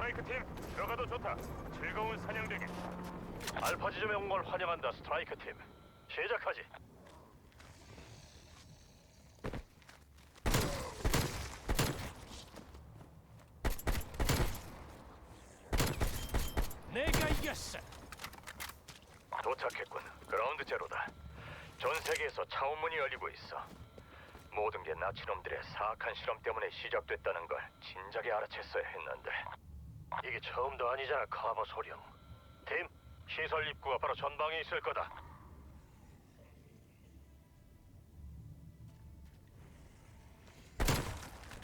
스트라이크 팀 들어가도 좋다. 즐거운 사냥 되길. 알파 지점에 온 걸 환영한다, 스트라이크 팀. 시작하지. 내가 이겼어. 도착했군. 그라운드 제로다. 전 세계에서 차원문이 열리고 있어. 모든 게 나치놈들의 사악한 실험 때문에 시작됐다는 걸 진작에 알아챘어야 했는데. 이게 처음도 아니잖아, 카버 소령. 팀, 시설 입구가 바로 전방에 있을 거다.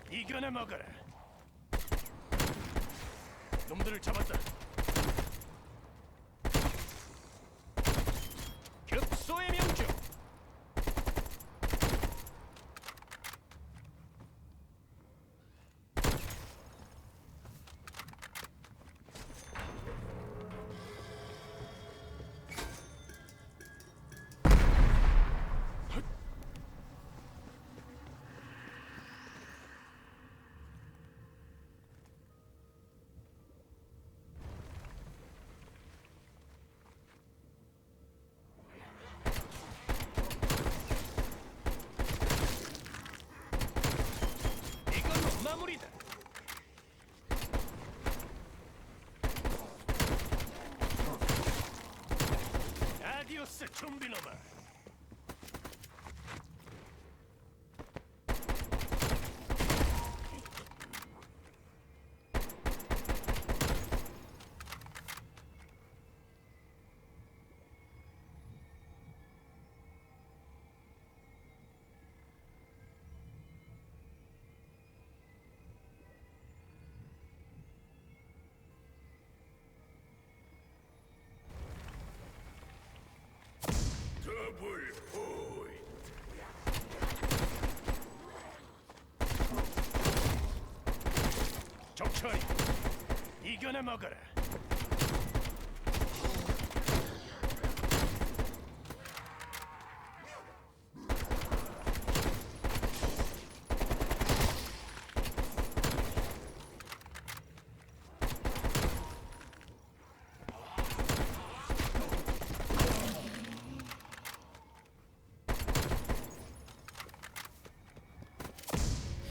이겨내 먹어라. 놈들을 잡았다. 급소의 명중. 이걸로 마무리다. 아디오스 좀비놈아. 더블 포인트. 적철이 이겨내 먹어라.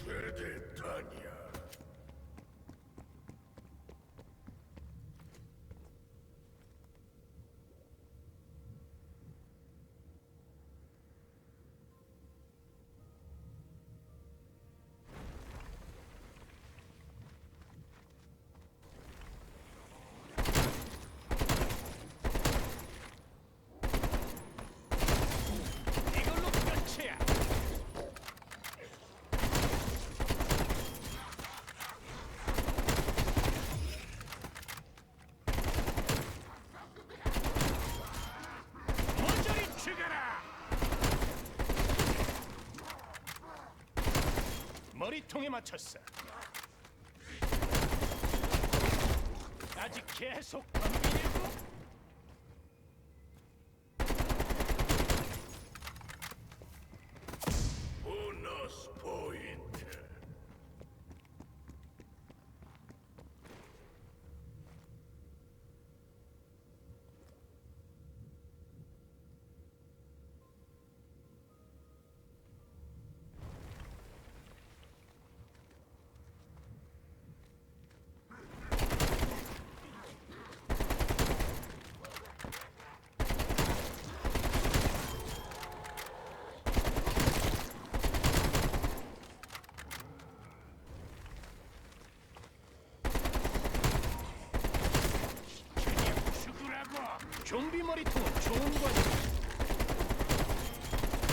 세대탄이야. 이걸로 끝이야. 모조리 죽여라. 머리통에 맞췄어. 아직 계속 덤비려고? 보너스 포인트. 그냥 죽으라고. 좀비 머리통은 좋은 거야.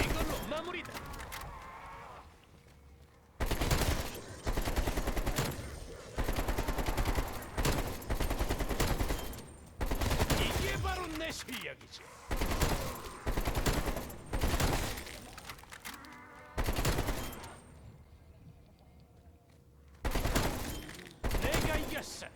이걸로 마무리다. 이게 바로 내 실력이지. 내가 이겼어.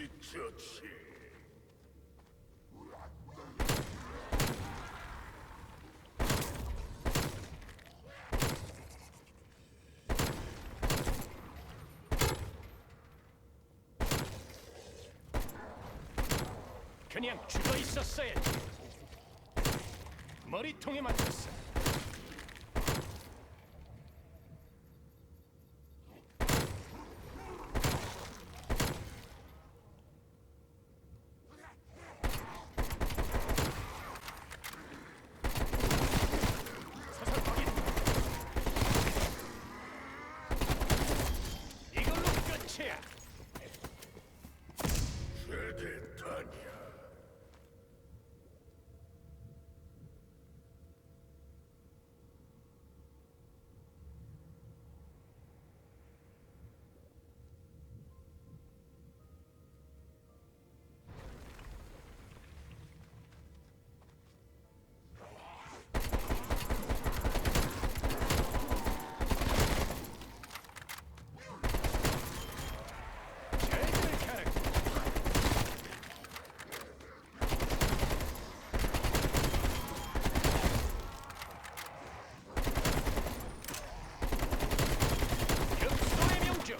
좋지. 그냥 죽어 있었어야지. 머리통에 맞췄어. 사살 확인. 이걸로 끝이야. 최대 단이야. 제대로 캐릭터. 급소의 명중.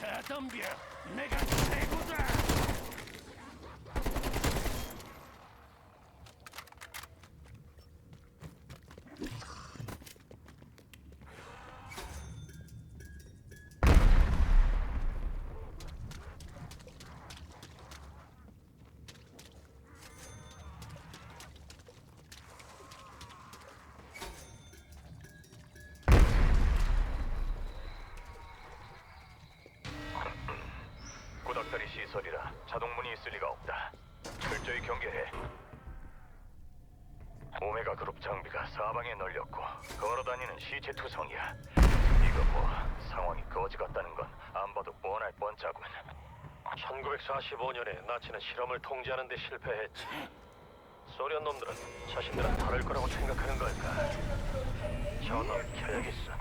다 덤벼. 내가 최고다. 구닥다리 시설이라 자동문이 있을 리가 없다. 철저히 경계해. 오메가 그룹 장비가 사방에 널렸고 걸어다니는 시체 투성이야. 이거 뭐 상황이 거지 같다는 건 안 봐도 뻔할 뻔짜군. 1945년에 나치는 실험을 통제하는 데 실패했지. 소련 놈들은 자신들은 다를 거라고 생각하는 걸까? 저놈 켜야겠어.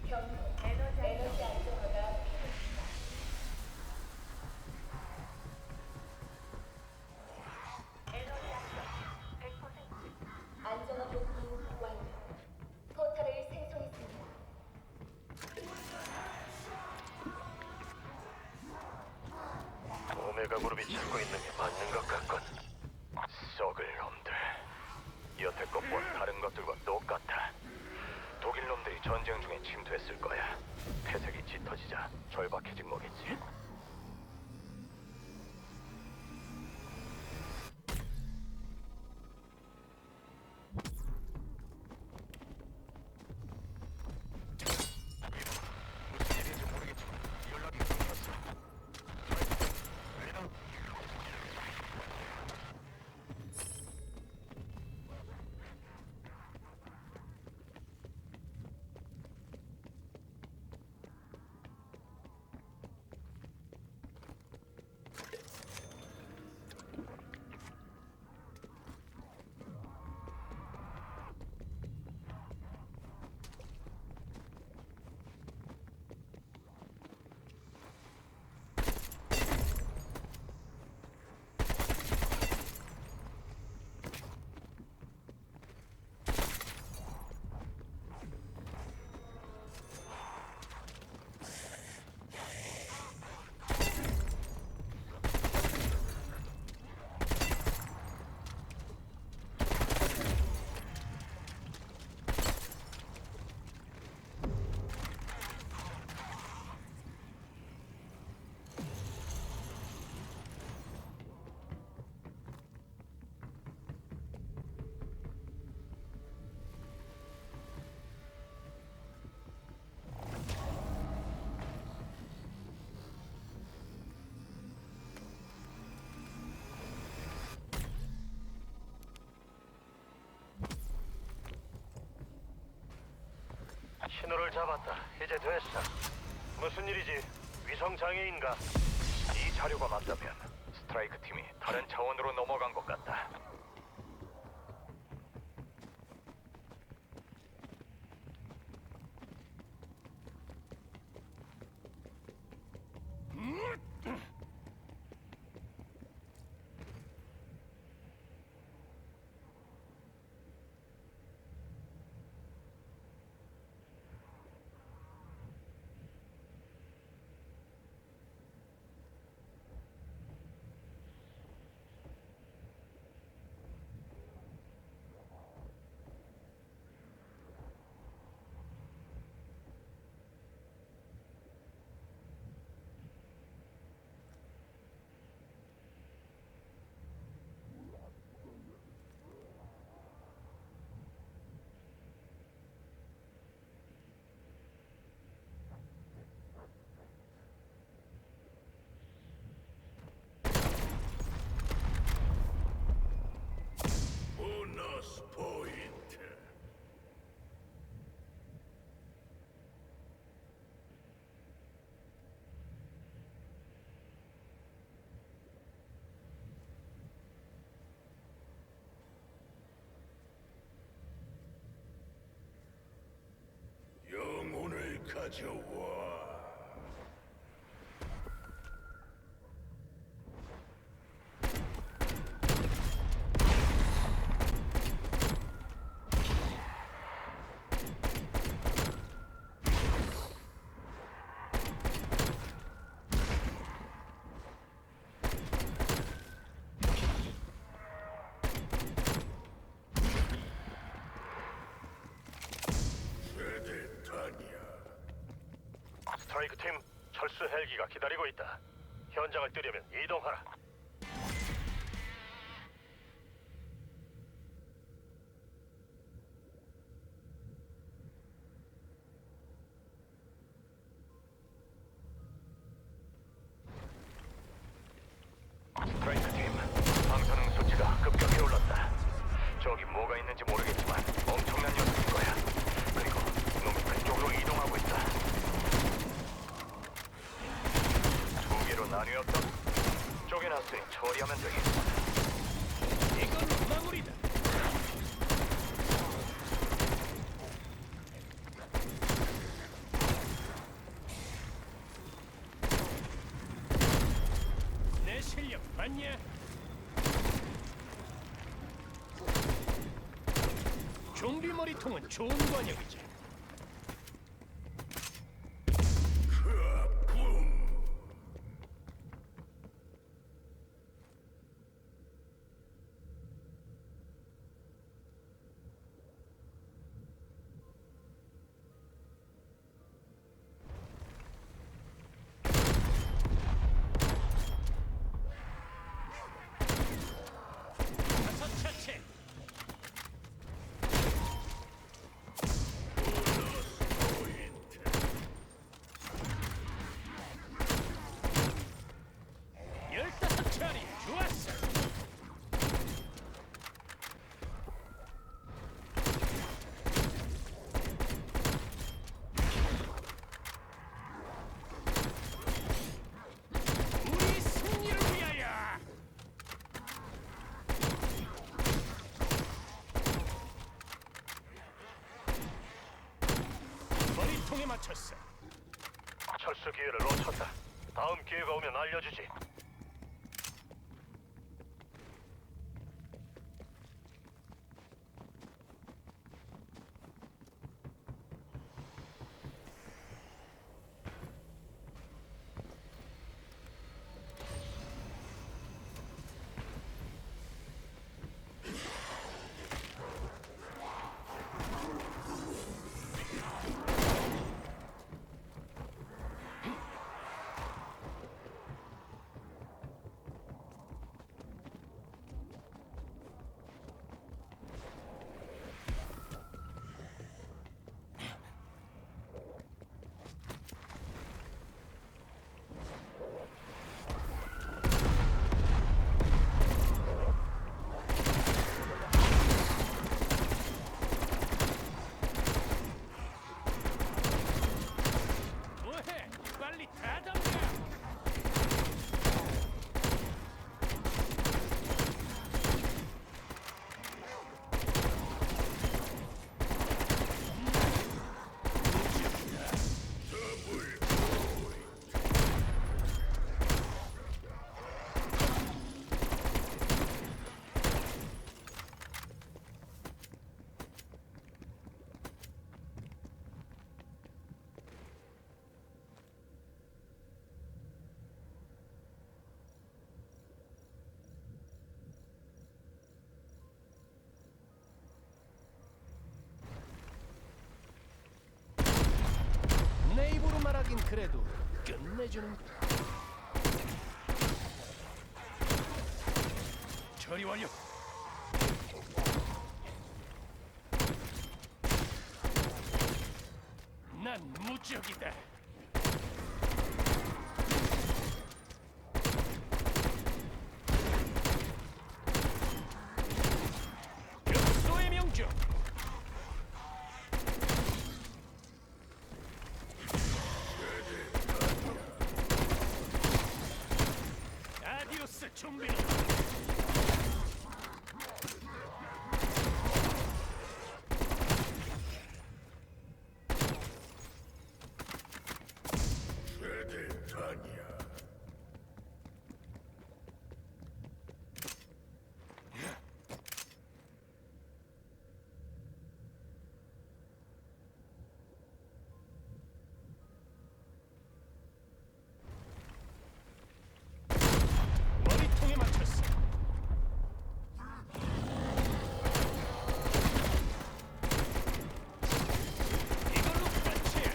에너지 안정화가 안정화 복구 완료. 포탈을 생성했습니다. 오메가 그룹이 찾고 있는 게 맞는 것 같군. 썩을 놈들. 여태껏 본 다른 것들과 똑같아. 독일 놈들이 전쟁 중에 침투했을 거야. 폐색이 짙어지자 절박해진 거겠지. 무슨 일인지 모르겠지만 연락이 끊겼어. 신호를 잡았다. 이제 됐어. 무슨 일이지? 위성 장애인가? 이 이 자료가 맞다면 스트라이크 팀이 다른 차원으로 넘어간 것 같다. 보너스 포인트. 영혼을 가져와. 세대탄이야. 스트라이크 팀 철수 헬기가 기다리고 있다. 현장을 뜨려면 이동하라. 스트라이크 팀 방사능 수치가 급격히 올랐다. 저기 뭐가 있는지 모르겠지만 엄청난 녀석일 거야. 그리고 놈이 그쪽으로 이동하고 있다. 두 개로 나뉘었다. 쪼개놨으니 처리하면 되겠다. 이건 마무리다. 내 실력 봤냐? 좀비 머리통은 좋은 관역이지. 다섯 차체. 열다섯 차례 좋았어. 우리 승리를 위하여. 머리통에 맞췄어. 철수 기회를 놓쳤다. 다음 기회가 오면 알려주지. 그래도 끝내주는 처리 완료. 난 무적이다. 격소의 명중. 아디오스 좀비는 세대탄이야. 머리통에 맞췄어. 이걸로 끝이야.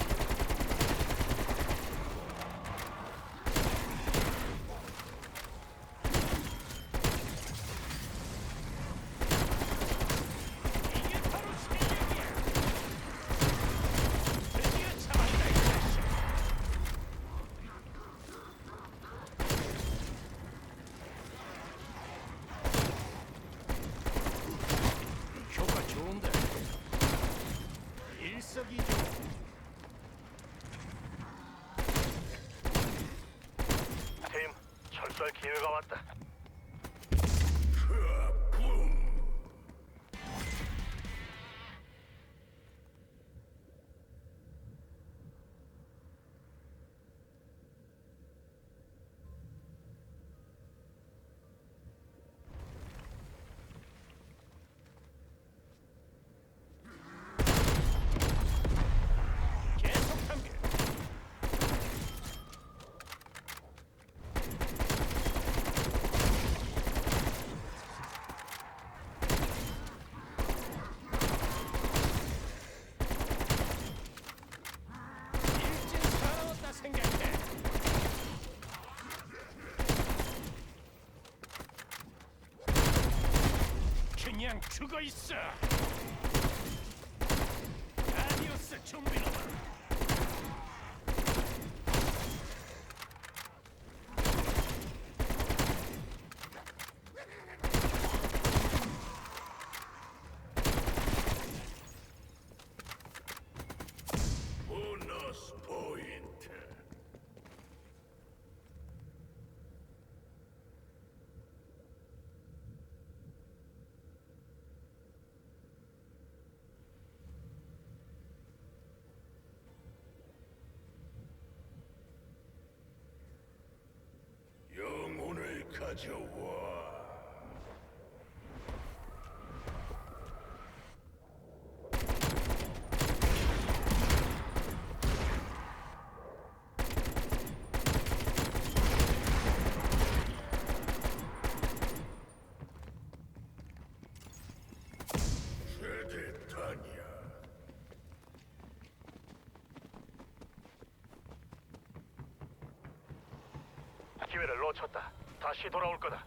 이게 바로 실력이야. 드디어 잡았다 이 자식. 효과 좋은데. 일석이조. 팀, 철수할 기회가 왔다. 계속 탐겨. 일진 살아왔다 생각해. 그냥 죽어 있어. 아디오스 좀비놈아. 보너스 포인트. 영혼을 가져와. 세대탄이야. 기회를 놓쳤다. 다시 돌아올 거다.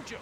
명중.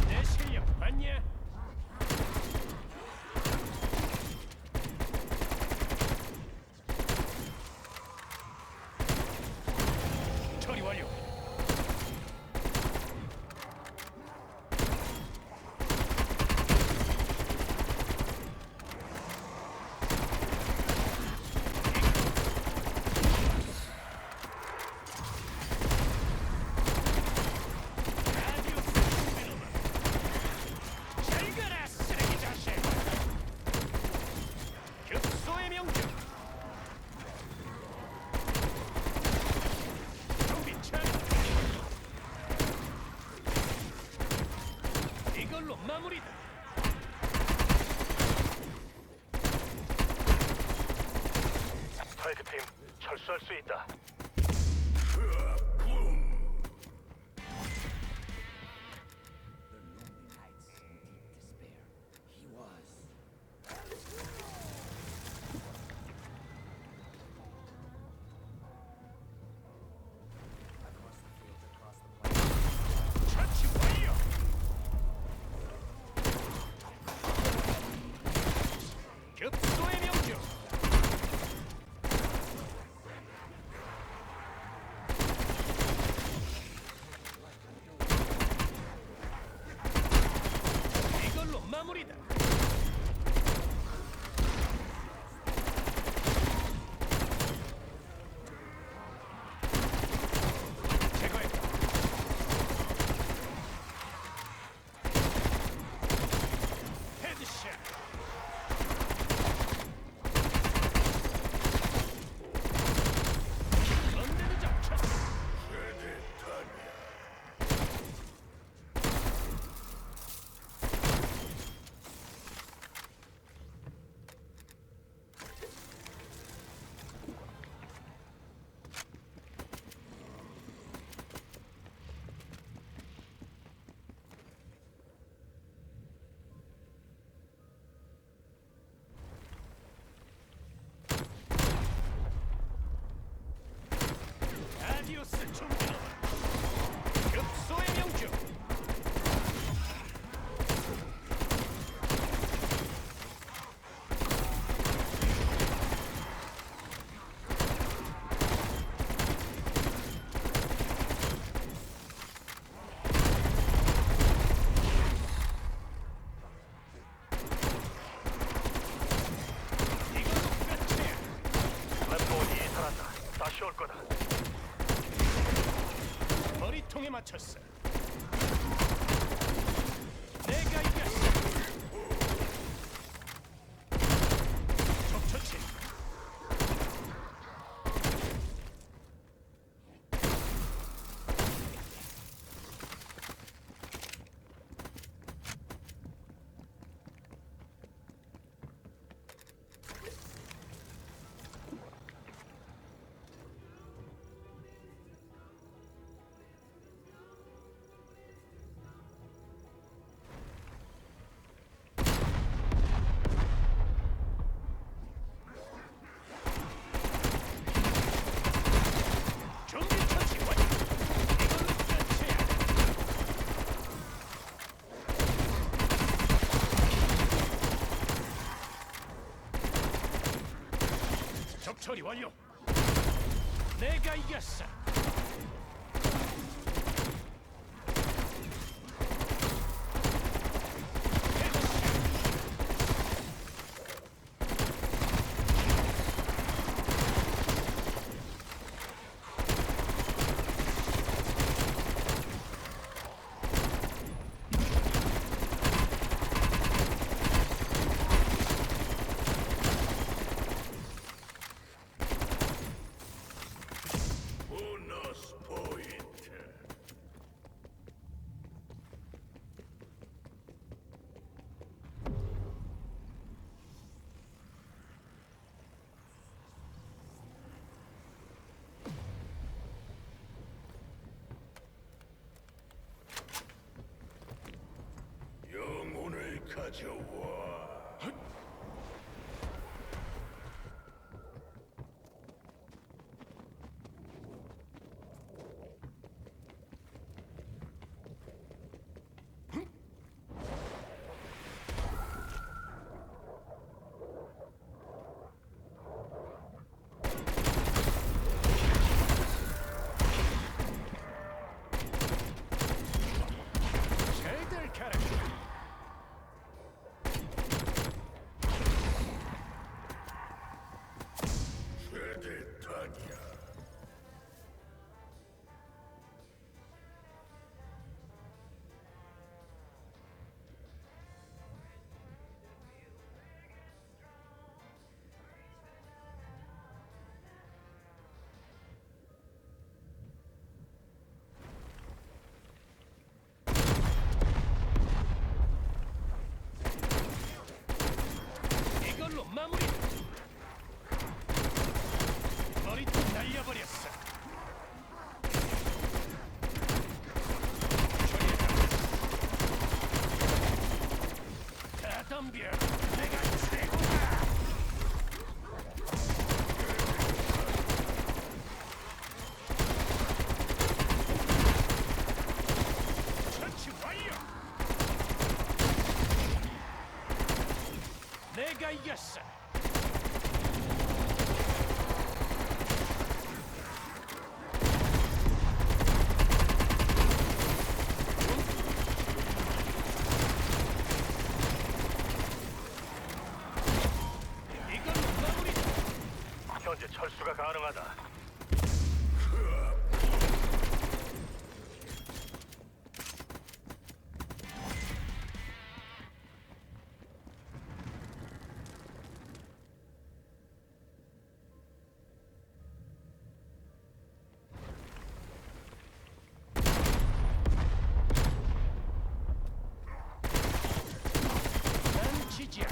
내 실력 봤냐? 처리 완료. 라디오스 준비로만. 잘 가라 쓰레기 자식. 급소의 명중. 준비 차례. 이걸로 마무리다. 스트라이크팀 철수할 수 있다. 처치 완료. 급소의 명중. 이걸로 마무리다. 제거했다. 헤드샷. 건드는 점 처치. 라디오스 준비로만. 급소의 명중. 이걸로 끝이야. 랩본이 이탈한다. 다시 올 거다. 머리통에 맞췄어. 내가 이겼어. 적처치. 준비 처치 완료. 이걸로 끝이야. 적처리 완료. 내가 이겼어. 가져와. 잘들 가라. 최대 단이야. 이걸로 마무리. 머리통 날려버렸어. 다 덤벼. 내가 최고다. 처치 완료. 내가 이겼어. 이걸로 마무리. 현재 철수가 가능하다. 난 지지야.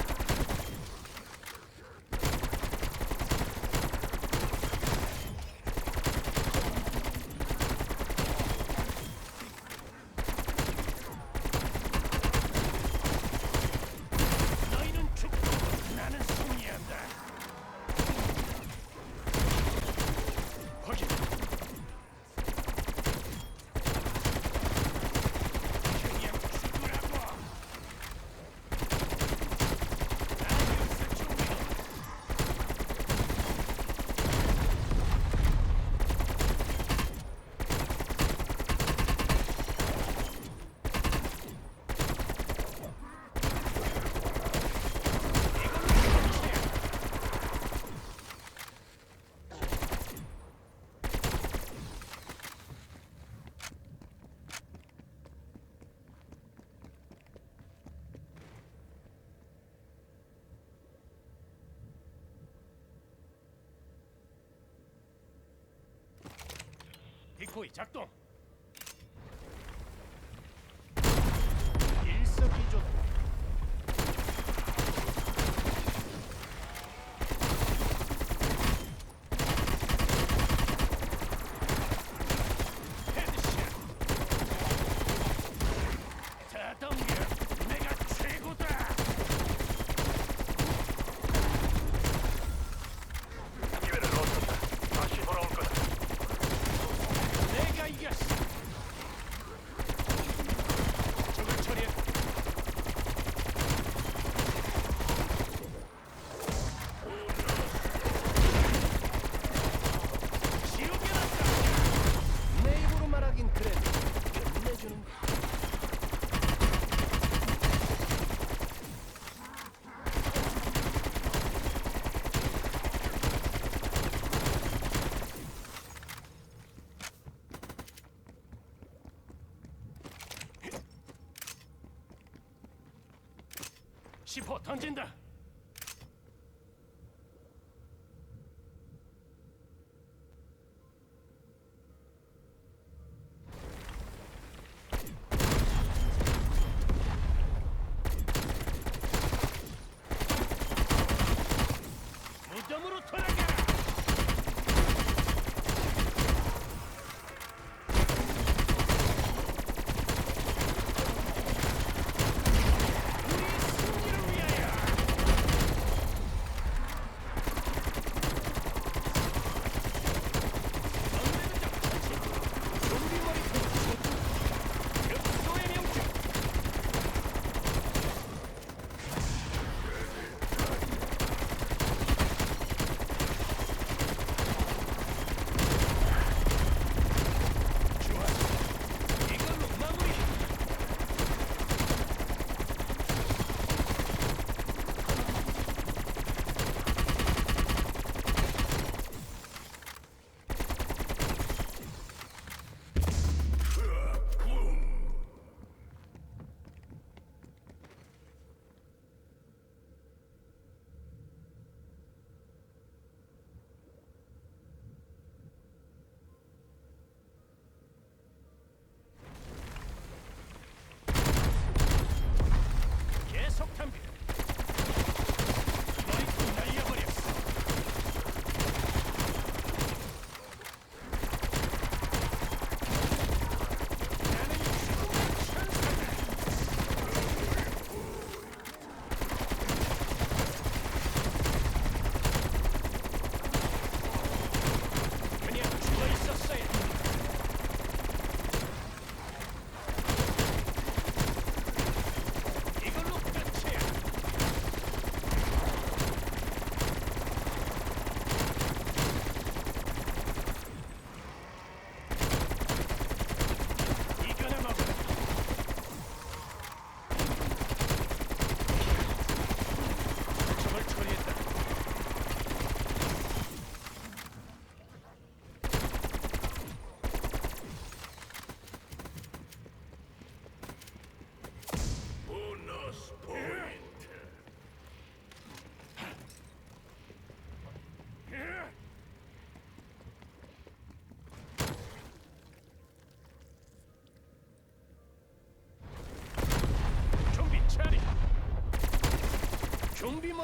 너희는 죽고 나는 승리한다. 확인. 그냥 죽으라고. 아니었어, 준비. 디코이 작동. 일석이조다. 헤드샷. 다 덤벼. 내가 최고다. 기회를 놓쳤다. 다시 돌아올 거다. 내가 이겼어. 적을 처리해. 지옥에 났다. 내 입으로 말하긴 그래. 끝내주는 거. 시포 던진다. 무덤으로 돌아가. 우리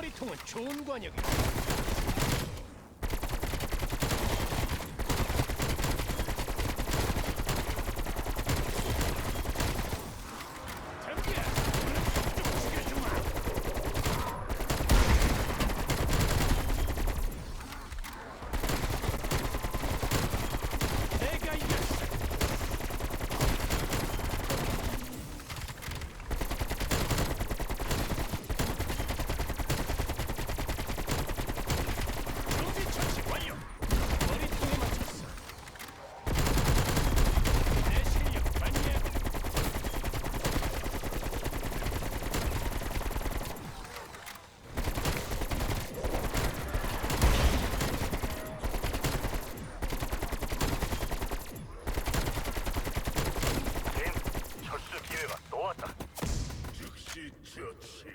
머리통은 좋은 관역이야. 장비야, 좀 죽여주마. 내가 이겼어. 준비 처치 완료. 머리통에 맞췄어. 내 실력 봤냐? 진, 철수 기회가 또 왔다. 즉시 처치.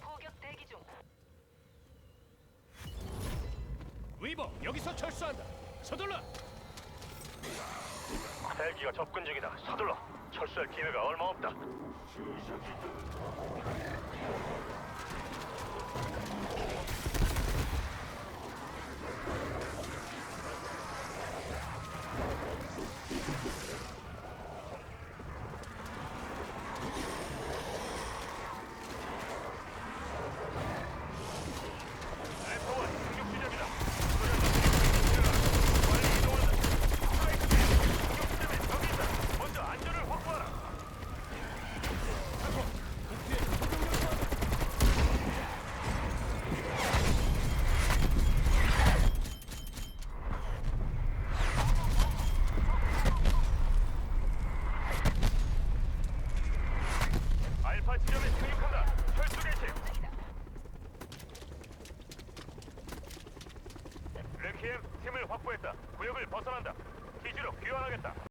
포격 대기 중. 위버, 여기서 철수한다. 서둘러. 헬기가 접근 중이다. 서둘러. 철수할 기회가 얼마 없다. 알파원 공격 지점이다. 빨리 이동한다. 스트라이크 팀 공격 지점에 적이 있다. 먼저 안전을 확보하라. 북부에 공격력 가하다. 알파 지점에 착륙한다. 철수 개시. 레퀴엠 팀을 확보했다. 구역을 벗어난다. 기지로 귀환하겠다.